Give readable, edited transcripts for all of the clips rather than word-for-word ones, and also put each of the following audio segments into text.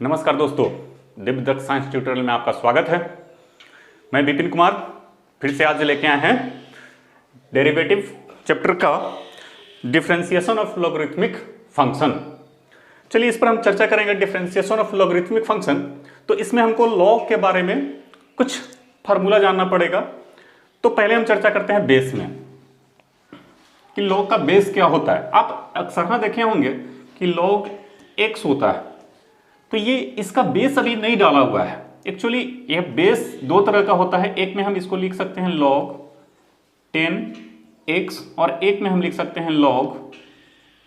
नमस्कार दोस्तों, दिव्य दक्ष science tutorial में आपका स्वागत है। मैं विपिन कुमार फिर से आज लेके आए हैं डेरिवेटिव चैप्टर का डिफरेंशिएशन ऑफ लॉगरिथमिक फंक्शन। चलिए इस पर हम चर्चा करेंगे। डिफरेंशिएशन ऑफ लॉगरिथमिक फंक्शन, तो इसमें हमको लॉग के बारे में कुछ फार्मूला जानना पड़ेगा। तो पहले हम चर्चा करते हैं बेस में कि लॉग का बेस क्या होता है। आप अक्सर देखे होंगे कि लॉग एक्स होता है, तो ये इसका बेस अभी नहीं डाला हुआ है। एक्चुअली यह बेस दो तरह का होता है। एक में हम इसको लिख सकते हैं log 10x और एक में हम लिख सकते हैं log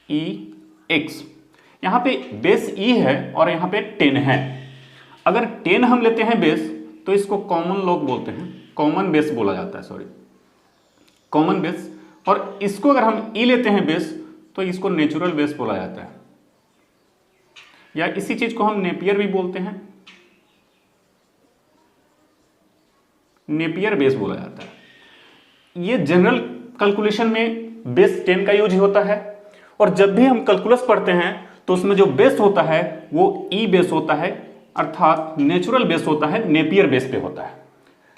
ex। यहाँ पे बेस e है और यहाँ पे 10 है। अगर 10 हम लेते हैं बेस तो इसको कॉमन लॉग बोलते हैं, कॉमन बेस बोला जाता है, सॉरी कॉमन बेस। और इसको अगर हम e लेते हैं बेस तो इसको नेचुरल बेस बोला जाता है, या इसी चीज को हम नेपियर भी बोलते हैं, नेपियर बेस बोला जाता है। ये जनरल कैलकुलेशन में बेस 10 का यूज होता है। और जब भी हम कैलकुलस पढ़ते हैं तो उसमें जो बेस होता है वो ई बेस होता है, अर्थात नेचुरल बेस होता है, नेपियर बेस पे होता है।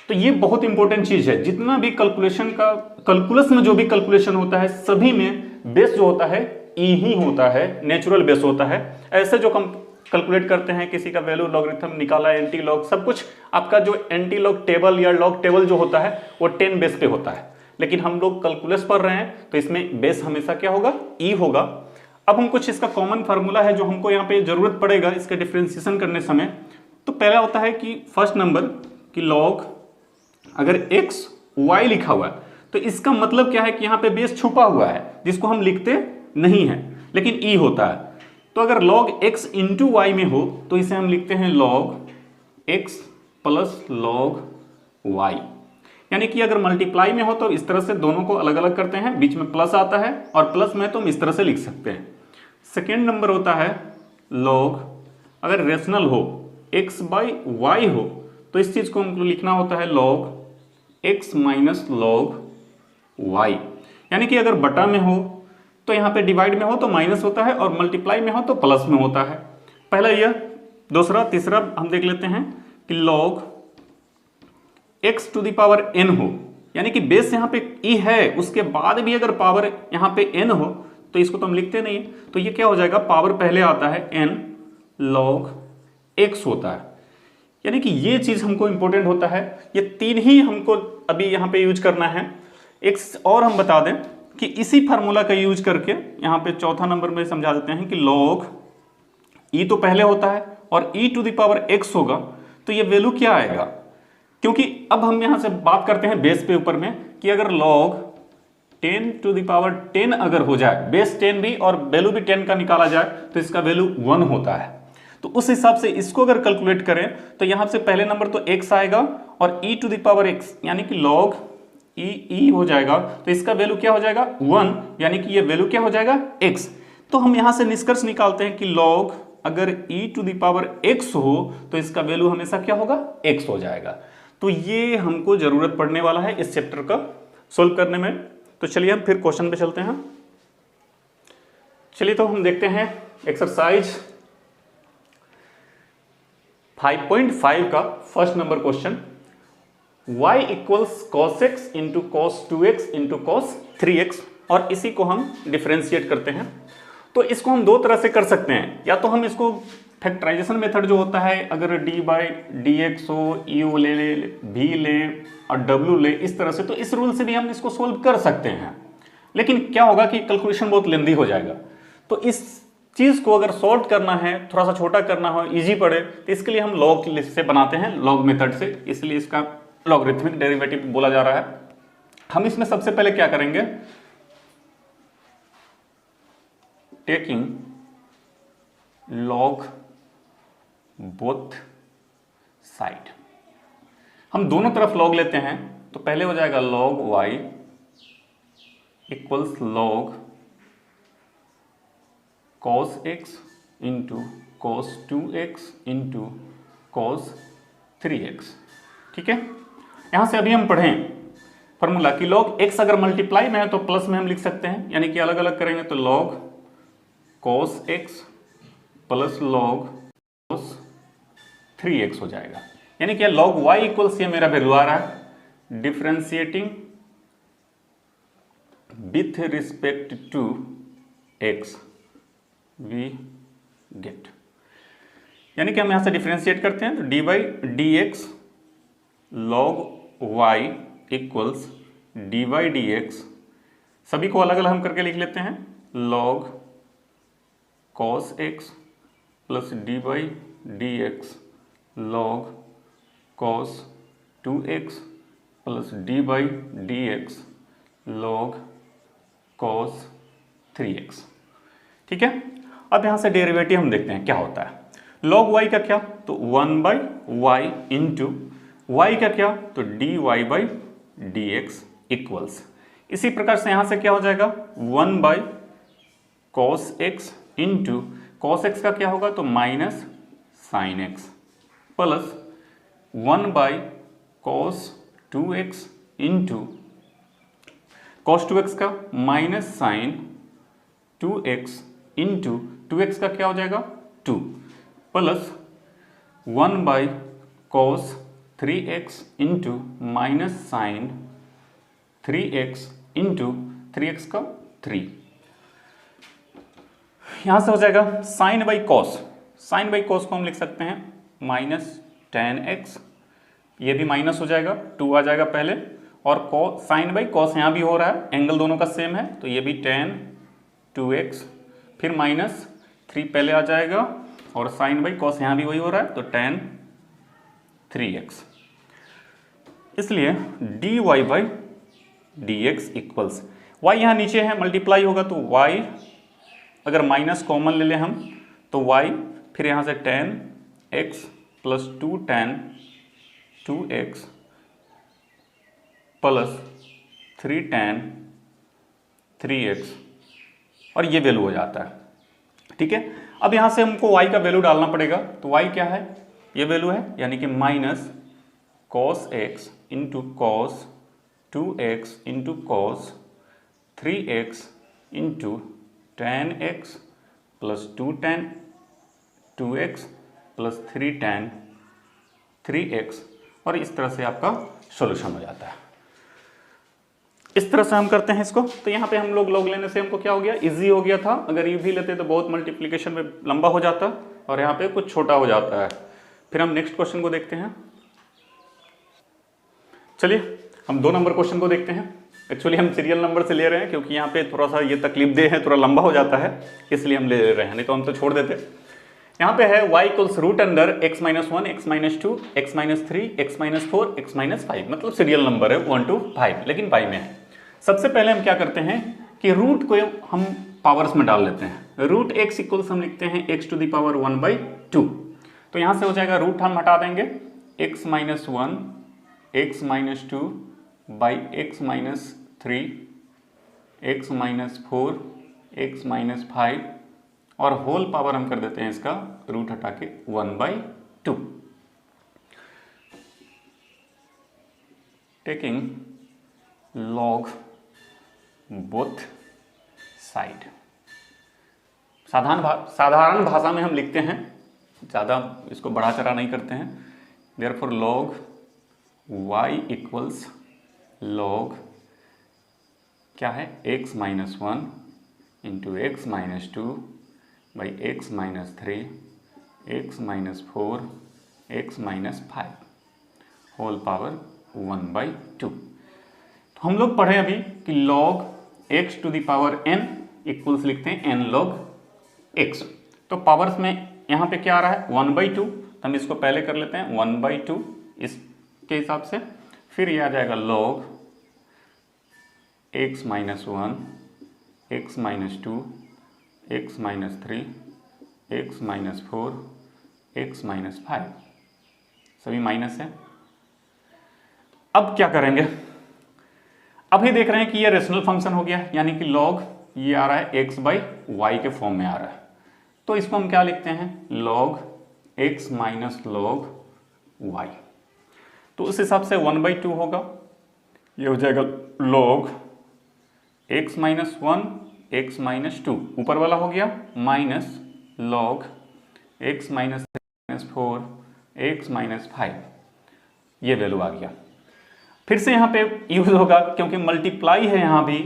तो ये बहुत इंपॉर्टेंट चीज है। जितना भी कैलकुलेशन का कैलकुलस में जो भी कैलकुलेशन होता है सभी में बेस जो होता है ई ही होता है, नेचुरल बेस होता है। ऐसे जो हम कैलकुलेट करते हैं, किसी का वैल्यू लॉगरिथम निकाला, एंटी लॉग, सब कुछ आपका जो एंटी लॉग टेबल या लॉग टेबल जो होता है वो 10 बेस पे होता है। लेकिन हम लोग कैलकुलस पढ़ रहे हैं तो इसमें बेस हमेशा क्या होगा, ई होगा। अब हम कुछ इसका कॉमन फार्मूला है जो हमको यहाँ पे जरूरत पड़ेगा इसके डिफ्रेंसिएशन करने समय। तो पहला होता है कि फर्स्ट नंबर कि लॉग, अगर एक्स वाई लिखा हुआ है तो इसका मतलब क्या है कि यहाँ पे बेस छुपा हुआ है जिसको हम लिखते नहीं है, लेकिन ई होता है। तो अगर log x इंटू वाई में हो तो इसे हम लिखते हैं log x plus log y। यानी कि अगर मल्टीप्लाई में हो तो इस तरह से दोनों को अलग अलग करते हैं, बीच में प्लस आता है, और प्लस में तो हम इस तरह से लिख सकते हैं। सेकेंड नंबर होता है log, अगर रेशनल हो x बाई वाई हो तो इस चीज को हमको लिखना होता है log x minus log y। यानी कि अगर बटा में हो तो यहाँ पे डिवाइड में हो तो माइनस होता है और मल्टीप्लाई में हो तो प्लस में होता है। पहला यह। दूसरा, तीसरा हम देख लेते हैं कि log x to the power n हो, यानी कि बेस यहाँ पे e है, उसके बाद भी अगर पावर यहाँ पे n हो तो इसको तो हम लिखते नहीं, तो ये क्या हो जाएगा, पावर पहले आता है n log x होता है। यानी कि ये चीज हमको इंपॉर्टेंट होता है। ये तीन ही हमको अभी यहाँ पे यूज करना है। एक और हम बता दें कि इसी फार्मूला का यूज करके यहाँ पे चौथा नंबर में समझा देते हैं कि log e तो पहले होता है और e to the power x होगा, तो ये वैल्यू क्या आएगा। क्योंकि अब हम यहाँ से बात करते हैं बेस पे ऊपर में कि अगर log 10 टू द पावर 10 अगर हो जाए, बेस 10 भी और वैल्यू भी 10 का निकाला जाए तो इसका वैल्यू 1 होता है। तो उस हिसाब से इसको अगर कैलकुलेट करें तो यहाँ से पहले नंबर तो x आएगा और e to the power x यानी कि log ई हो जाएगा, तो इसका वैल्यू क्या हो जाएगा 1, यानी कि ये वैल्यू क्या हो जाएगा x। तो हम यहां से निष्कर्ष निकालते हैं कि log अगर e to the power x हो तो इसका वैल्यू हमेशा क्या होगा, x हो जाएगा। तो ये हमको जरूरत पड़ने वाला है इस चैप्टर का सोल्व करने में। तो चलिए हम फिर क्वेश्चन पे चलते हैं। चलिए तो हम देखते हैं एक्सरसाइज 5.5 का first number question. y equals cos x into cos 2x into cos 3x, और इसी को हम डिफ्रेंशिएट करते हैं। तो इसको हम दो तरह से कर सकते हैं, या तो हम इसको फैक्टराइजेशन मेथड जो होता है, अगर d बाई डी एक्स हो, u ले v ले और w ले, इस तरह से, तो इस रूल से भी हम इसको सोल्व कर सकते हैं। लेकिन क्या होगा कि कैलकुलेशन बहुत लेंदी हो जाएगा। तो इस चीज को अगर सॉल्व करना है, थोड़ा सा छोटा करना हो, इजी पड़े, तो इसके लिए हम लॉग से बनाते हैं, लॉग मेथड से, इसलिए इसका लॉगरिथमिक डेरिवेटिव बोला जा रहा है। हम इसमें सबसे पहले क्या करेंगे, टेकिंग लॉग बोथ साइड, हम दोनों तरफ लॉग लेते हैं। तो पहले हो जाएगा log y equals log cos x into cos 2x into cos 3x। ठीक है, यहां से अभी हम पढ़ें फॉर्मूला कि log x अगर मल्टीप्लाई में है तो प्लस में हम लिख सकते हैं, यानी कि अलग अलग करेंगे तो log cos x plus log cos 3x हो जाएगा। यानी क्या log y इक्वल्स ये मेरा वैल्यू आ रहा है differentiating with respect to x we get. यानी कि हम यहां से डिफ्रेंशिएट करते हैं तो dy dx log y equals dy dx, सभी को अलग अलग हम करके लिख लेते हैं log cos x plus dy dx log cos 2x plus dy dx log cos 3x। ठीक है, अब यहां से डेरिवेटिव हम देखते हैं क्या होता है। log y का क्या, तो 1/y इंटू y का क्या, तो dy बाई dx इक्वल्स, इसी प्रकार से यहां से क्या हो जाएगा 1/cos x into cos x का क्या होगा, तो minus sine x plus 1/cos 2x into cos 2x का minus sign 2x into 2x का क्या हो जाएगा 2 plus 1/cos 3x into minus sine 3x into 3x का 3। यहां से हो जाएगा sine by cos, sine by cos को हम लिख सकते हैं माइनस 10x, ये भी माइनस हो जाएगा 2 आ जाएगा पहले, और साइन बाई कॉस यहाँ भी हो रहा है, एंगल दोनों का सेम है तो ये भी 10 2x, फिर माइनस 3 पहले आ जाएगा, और साइन बाई कॉस यहाँ भी वही हो रहा है तो 10 3x। इसलिए dy by dx equals y यहाँ नीचे है मल्टीप्लाई होगा तो y अगर माइनस कॉमन ले लें हम तो y, फिर यहाँ से 10x plus 2 tan 2x plus 3 tan 3x, और ये वैल्यू हो जाता है। ठीक है, अब यहाँ से हमको y का वैल्यू डालना पड़ेगा, तो y क्या है, ये वैल्यू है, यानी कि minus cos x into cos 2x into cos 3x into tan x plus 2 tan 2x plus 3 tan 3x, और इस तरह से आपका सॉल्यूशन हो जाता है। इस तरह से हम करते हैं इसको, तो यहाँ पे हम लोग log लेने से हमको क्या हो गया, इजी हो गया था। अगर ये भी लेते तो बहुत मल्टीप्लिकेशन में लंबा हो जाता, और यहाँ पे कुछ छोटा हो जाता है। फिर हम नेक्स्ट क्वेश्चन को देखते हैं। चलिए हम 2 नंबर क्वेश्चन को देखते हैं। एक्चुअली हम सीरियल नंबर से ले रहे हैं क्योंकि यहाँ पे थोड़ा सा ये तकलीफ दे है, थोड़ा लंबा हो जाता है, इसलिए हम ले रहे हैं, नहीं तो हम तो छोड़ देते। यहाँ पे है y equals root under x minus 1 x minus 2 x minus 3 x minus 4 x minus 5, मतलब सीरियल नंबर है 1 to 5, लेकिन y में है। सबसे पहले हम क्या करते हैं कि रूट को हम पावर्स में डाल लेते हैं। रूट x इक्वल्स हम लिखते हैं x टू द पावर 1/2, तो यहाँ से हो जाएगा रूट हम हटा देंगे x minus 1 x minus 2 by x minus 3 x minus 4 x minus 5, और होल पावर हम कर देते हैं इसका रूट हटा के 1/2, टेकिंग log बोथ साइड। साधारण भाषा में हम लिखते हैं, ज़्यादा इसको बढ़ा चढ़ा नहीं करते हैं। Therefore log y equals log क्या है x minus 1 into x minus 2 by x minus 3 x minus 4 x minus 5 whole power 1/2। तो हम लोग पढ़े अभी कि log x to the power n equals लिखते हैं n log x। तो पावर्स में यहाँ पे क्या आ रहा है 1/2, तो हम इसको पहले कर लेते हैं 1/2 इसके हिसाब से, फिर ये आ जाएगा log x minus 1 x minus 2 x minus 3 x minus 4 x minus 5, सभी माइनस है। अब क्या करेंगे, अभी देख रहे हैं कि ये रेशनल फंक्शन हो गया, यानी कि log ये आ रहा है x बाई वाई के फॉर्म में आ रहा है, तो इसको हम क्या लिखते हैं log x minus log y। तो उस हिसाब से 1/2 होगा, ये हो जाएगा log x minus 1 x minus 2 ऊपर वाला हो गया, minus log x minus 4 x minus 5, ये वैल्यू आ गया। फिर से यहाँ पे यूज होगा क्योंकि मल्टीप्लाई है यहाँ भी,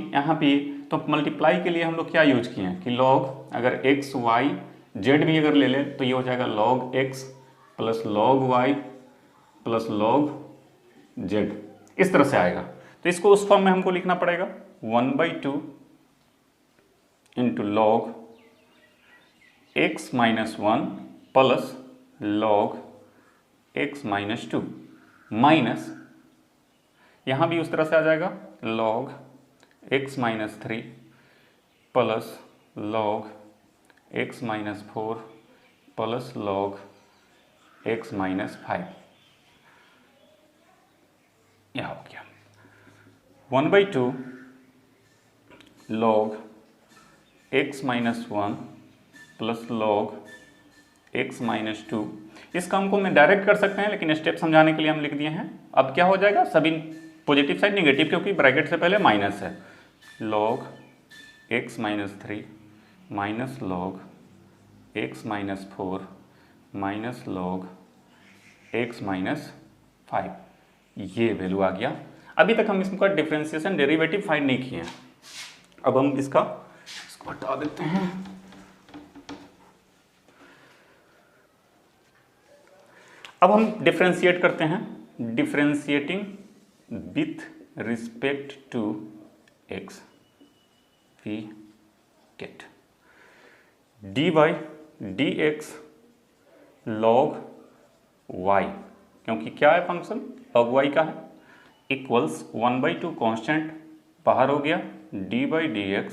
तो मल्टीप्लाई के लिए हम लोग क्या यूज किए हैं कि लॉग, अगर x y z भी अगर ले लें तो ये हो जाएगा log x plus log y plus log z, इस तरह से आएगा। तो इसको उस फॉर्म में हमको लिखना पड़ेगा 1/2 into log x minus 1 plus log x minus 2 minus, यहाँ भी उस तरह से आ जाएगा log x minus 3 plus log x minus 4 plus log x minus 5, यह हो गया 1/2 log x minus 1 plus log x minus 2। इस काम को मैं डायरेक्ट कर सकते हैं, लेकिन स्टेप समझाने के लिए हम लिख दिए हैं। अब क्या हो जाएगा, सभी पॉजिटिव साइड निगेटिव, क्योंकि ब्रैकेट से पहले माइनस है, log x minus 3 minus log x minus 4 minus log x minus 5, ये वैल्यू आ गया। अभी तक हम इसका डिफरेंशिएशन डेरिवेटिव फाइंड नहीं किए हैं। अब हम इसको हटा देते हैं। अब हम डिफरेंशिएट करते हैं, differentiating with respect to x, we get dy dx log y, क्योंकि क्या है फंक्शन log y का है, इक्वल्स 1/2 कांस्टेंट बाहर हो गया, dy dx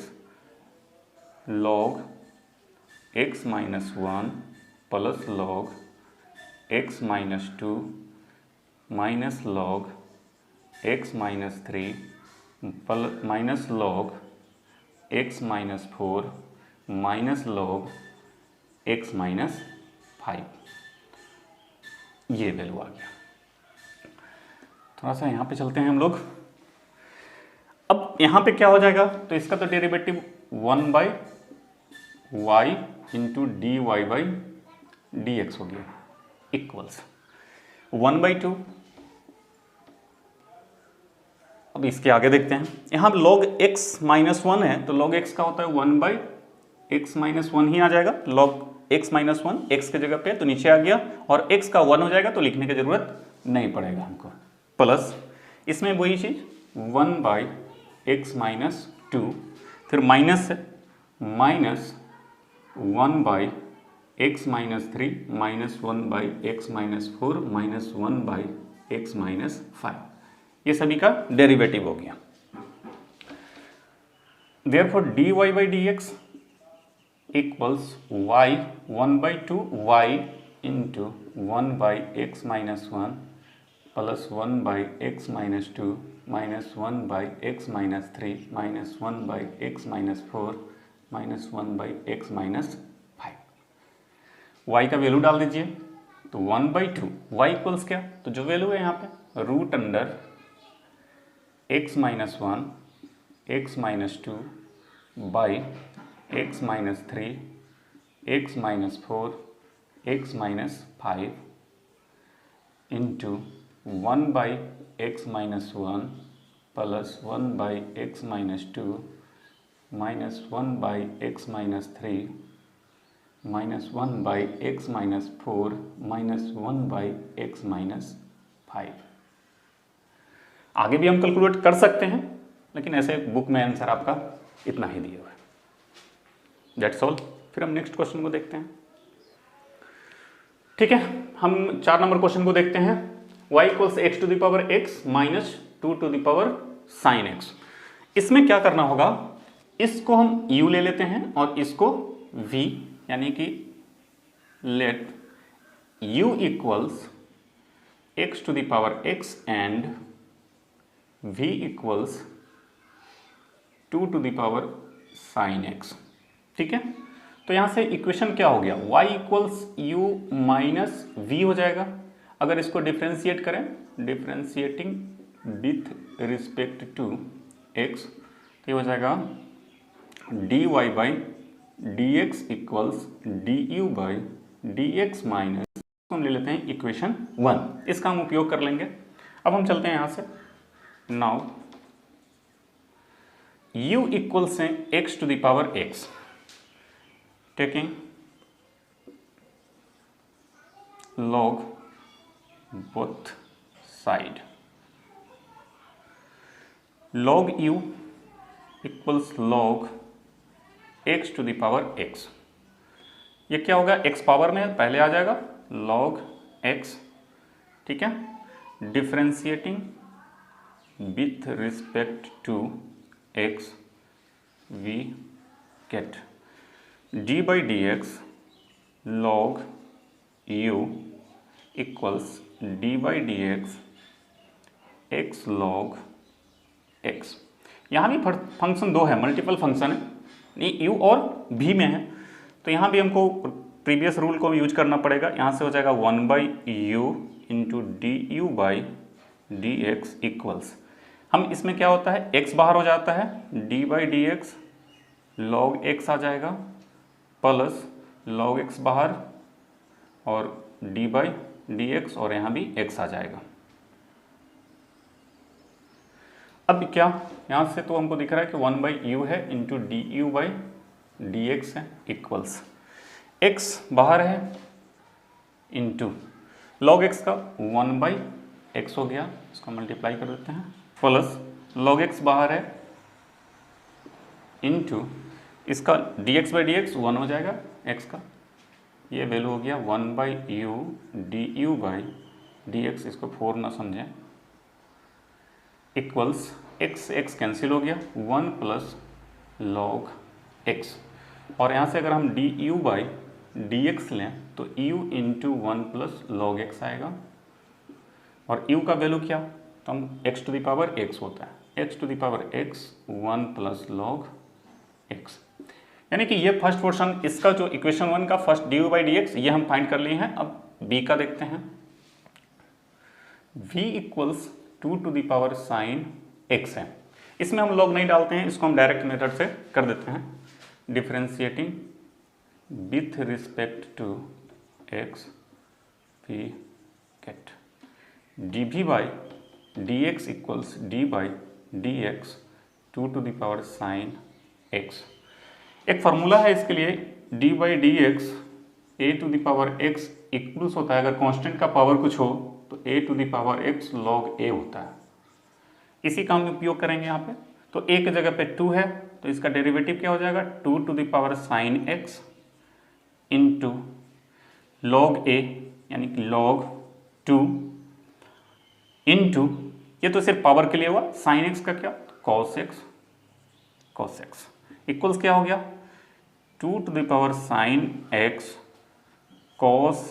log x minus 1 plus log x minus 2 minus log x minus 3 minus log x minus 4 minus log x minus 5, ये value आ गया। थोड़ा सा यहाँ पे चलते हैं हम लोग। अब यहाँ पे क्या हो जाएगा, तो इसका तो derivative 1/y into dy by dx हो गया, इक्वल्स 1/2। अब इसके आगे देखते हैं, यहाँ log x माइनस 1 है, तो log x का होता है 1/x माइनस 1 ही आ जाएगा। log x माइनस 1 x के जगह पे तो नीचे आ गया, और x का 1 हो जाएगा तो लिखने की जरूरत नहीं पड़ेगा हमको। प्लस इसमें वही चीज 1/x माइनस 2, फिर माइनस है minus 1/x minus 3 minus 1/x minus 4 minus 1/x minus 5, ये सभी का डेरिवेटिव हो गया। Therefore dy by dx equals y 1/2 y into 1/x minus 1 plus 1/x minus 2 minus 1/x minus 3 minus 1/x minus 4 minus 1/x minus 5। y का value डाल दीजिए, तो 1/2 y equals क्या, तो जो वैल्यू है यहाँ पे root under x minus 1 x minus 2 by x minus 3 x minus 4 x minus 5 into 1/x minus 1 plus 1/x minus 2 minus 1/x minus 3 minus 1/x minus 4 minus 1/x minus 5। आगे भी हम calculate कर सकते हैं, लेकिन ऐसे बुक में आंसर आपका इतना ही दिया हुआ है। That's all. फिर हम नेक्स्ट क्वेश्चन को देखते हैं। ठीक है, हम 4 नंबर क्वेश्चन को देखते हैं। y equals x to the power x minus 2 to the power sine x। इसमें क्या करना होगा, इसको हम u ले लेते हैं और इसको v, यानी कि let u equals x to the power x and v equals 2 to the power sine x। ठीक है, तो यहां से इक्वेशन क्या हो गया, y equals u minus v हो जाएगा। अगर इसको डिफ्रेंशिएट करें, differentiating with respect to x, तो ये हो जाएगा dy by dx equals du by dx minus हम ले लेते हैं इक्वेशन 1, इसका हम उपयोग कर लेंगे। अब हम चलते हैं यहां से। नाउ u इक्वल्स है x to the power x, taking log both side, log u equals log x to the power x। ये क्या होगा, x पावर में पहले आ जाएगा log x, ठीक है। Differentiating with respect to x we get d by dx log u equals d by dx x log x। यहाँ भी फंक्शन दो है, मल्टीपल फंक्शन है, नहीं u और v में है, तो यहाँ भी हमको प्रीवियस रूल को यूज करना पड़ेगा। यहाँ से हो जाएगा 1/u into D you by d x equals, हम इसमें क्या होता है x बाहर हो जाता है, d by d x log x आ जाएगा प्लस log x बाहर और d बाई डी एक्स और यहाँ भी x आ जाएगा। अब क्या यहाँ से तो हमको दिख रहा है कि 1/u है into D you by d x है इक्वल्स x बाहर है इंटू log x का 1/x हो गया, इसको मल्टीप्लाई कर देते हैं, प्लस log x बाहर है इंटू इसका dx बाई डी एक्स 1 हो जाएगा x का, ये वैल्यू हो गया 1/u D you by d x, इसको 4 ना समझें, इक्वल्स x कैंसिल हो गया 1 प्लस log x, और यहाँ से अगर हम D you by d x लें तो u into 1 plus log x आएगा, और u का वैल्यू क्या, तो हम x to the power x होता है, x to the power x 1 plus log x, यानी कि ये फर्स्ट पोर्शन इसका जो इक्वेशन 1 का first D you by d x ये हम फाइंड कर लिए हैं। अब b का देखते हैं, v equals 2 to the power sine x है, इसमें हम log नहीं डालते हैं, इसको हम डायरेक्ट मेथड से कर देते हैं, differentiating with respect to x we get dv by d x equals d by d x 2 to the power sine x। एक फार्मूला है इसके लिए, d by d x a to the power x equals होता है, अगर constant का power कुछ हो तो a to the power x log a होता है, इसी का हम उपयोग करेंगे यहाँ पे। तो a की जगह पे 2 है तो इसका डेरिवेटिव क्या हो जाएगा 2 to the power sine x into log a यानी कि log 2 इंटू, ये तो सिर्फ पावर के लिए हुआ, साइन x का क्या cos x इक्वल्स क्या हो गया 2 to the power sine x cos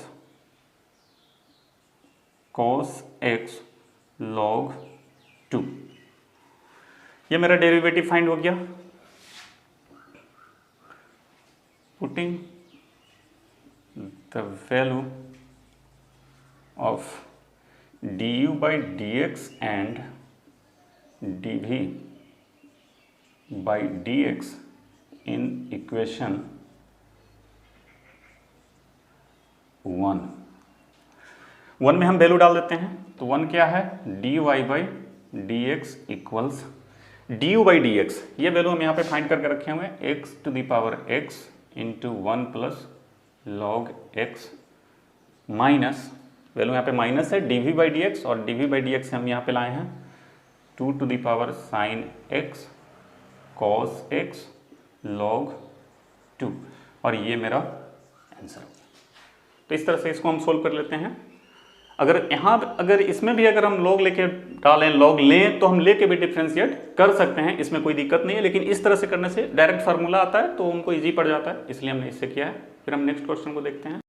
x log 2, ये मेरा डेरिवेटिव फाइंड हो गया। Putting the value of du by dx and dv by dx in equation 1 में हम वैल्यू डाल देते हैं, तो 1 क्या है dy by dx equals du by dx, ये वैल्यू हम यहाँ पे फाइंड करके रखे हुए हैं x to the power x into 1 plus log x minus value यहाँ पे माइनस है dv बाई डी एक्स, और dv बाई डी एक्स हम यहाँ पे लाए हैं 2 to the power sine x cos x log 2, और ये मेरा आंसर हो गया। तो इस तरह से इसको हम सोल्व कर लेते हैं। अगर यहाँ अगर इसमें भी अगर हम log लेके डालें log लें तो हम लेके भी डिफ्रेंशिएट कर सकते हैं, इसमें कोई दिक्कत नहीं है, लेकिन इस तरह से करने से डायरेक्ट फार्मूला आता है तो उनको ईजी पड़ जाता है, इसलिए हमने इससे किया है। फिर हम नेक्स्ट क्वेश्चन को देखते हैं।